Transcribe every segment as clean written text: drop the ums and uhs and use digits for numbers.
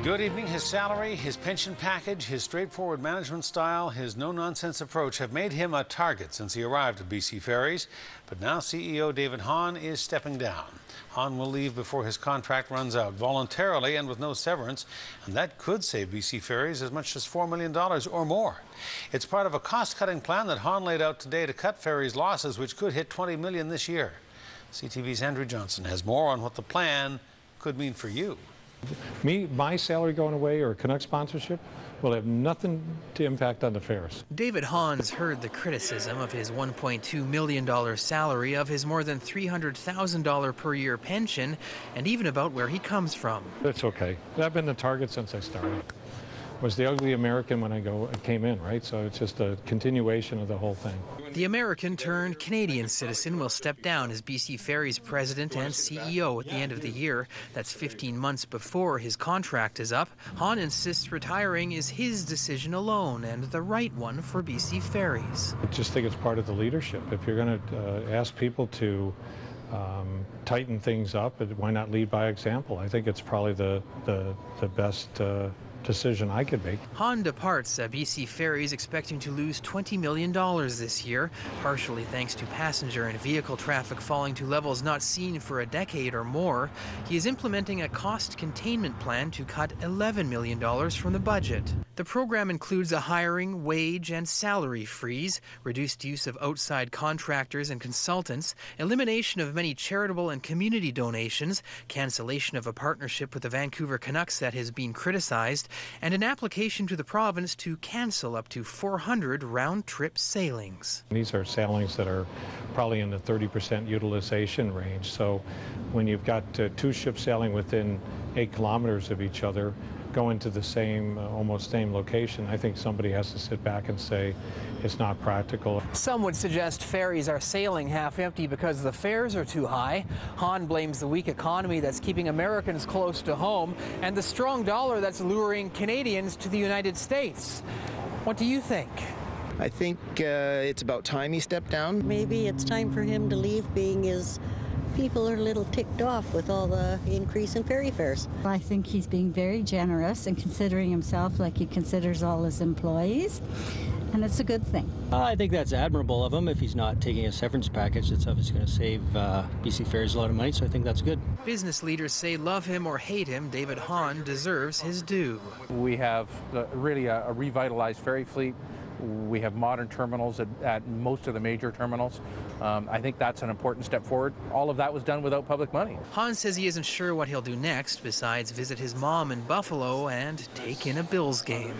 Good evening. His salary, his pension package, his straightforward management style, his no-nonsense approach have made him a target since he arrived at BC Ferries. But now CEO David Hahn is stepping down. Hahn will leave before his contract runs out, voluntarily and with no severance, and that could save BC Ferries as much as $4 million or more. It's part of a cost-cutting plan that Hahn laid out today to cut Ferries' losses, which could hit $20 million this year. CTV's Andrew Johnson has more on what the plan could mean for you. My salary going away or Canuck sponsorship will have nothing to impact on the fares. David Hahn's heard the criticism of his $1.2 million salary, of his more than $300,000 per year pension, and even about where he comes from. It's okay. I've been the target since I started. Was the ugly American when I came in, right? So it's just a continuation of the whole thing. The American-turned-Canadian citizen will step down as BC Ferries president and CEO at the end of the year. That's 15 months before his contract is up. Hahn insists retiring is his decision alone and the right one for BC Ferries. I just think it's part of the leadership. If you're going to ask people to tighten things up, why not lead by example? I think it's probably the best decision I could make. Hahn departs BC Ferries expecting to lose $20 million this year, partially thanks to passenger and vehicle traffic falling to levels not seen for a decade or more. He is implementing a cost containment plan to cut $11 million from the budget. The program includes a hiring, wage, and salary freeze, reduced use of outside contractors and consultants, elimination of many charitable and community donations, cancellation of a partnership with the Vancouver Canucks that has been criticized, and an application to the province to cancel up to 400 round-trip sailings. These are sailings that are probably in the 30% utilization range. So when you've got two ships sailing within 8 kilometers of each other, going to the same, almost same location, I think somebody has to sit back and say it's not practical. Some would suggest ferries are sailing half empty because the fares are too high. Hahn blames the weak economy that's keeping Americans close to home and the strong dollar that's luring Canadians to the United States. What do you think? I think it's about time he stepped down. Maybe it's time for him to leave, being his people are a little ticked off with all the increase in ferry fares. I think he's being very generous and considering himself like he considers all his employees, and it's a good thing. I think that's admirable of him. If he's not taking a severance package, it's obviously going to save BC Ferries a lot of money, so I think that's good. Business leaders say love him or hate him, David Hahn deserves his due. We have really a revitalized ferry fleet. We have modern terminals at most of the major terminals. I think that's an important step forward. All of that was done without public money. Hahn says he isn't sure what he'll do next, besides visit his mom in Buffalo and take in a Bills game.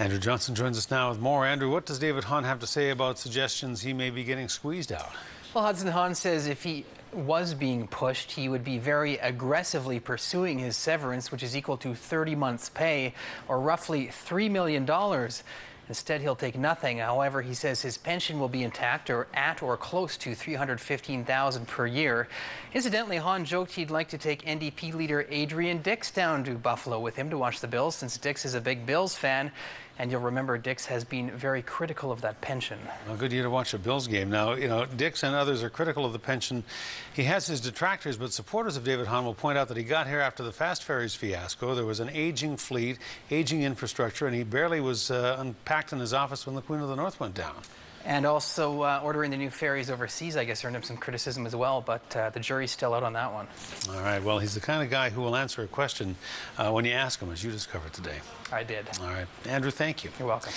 Andrew Johnson joins us now with more. Andrew, what does David Hahn have to say about suggestions he may be getting squeezed out? Well, Hudson Hahn says if he was being pushed, he would be very aggressively pursuing his severance, which is equal to 30 months' pay, or roughly $3 million. Instead, he'll take nothing. However, he says his pension will be intact or at or close to $315,000 per year. Incidentally, Hahn joked he'd like to take NDP leader Adrian Dix down to Buffalo with him to watch the Bills, since Dix is a big Bills fan. And you'll remember Dix has been very critical of that pension. Well, good year to watch a Bills game. Now, you know, Dix and others are critical of the pension. He has his detractors, but supporters of David Hahn will point out that he got here after the Fast Ferries fiasco. There was an aging fleet, aging infrastructure, and he barely was unpacked in his office when the Queen of the North went down. And also ordering the new ferries overseas, I guess, earned him some criticism as well, but the jury's still out on that one. All right, well, he's the kind of guy who will answer a question when you ask him, as you discovered today. I did. All right. Andrew, thank you. You're welcome.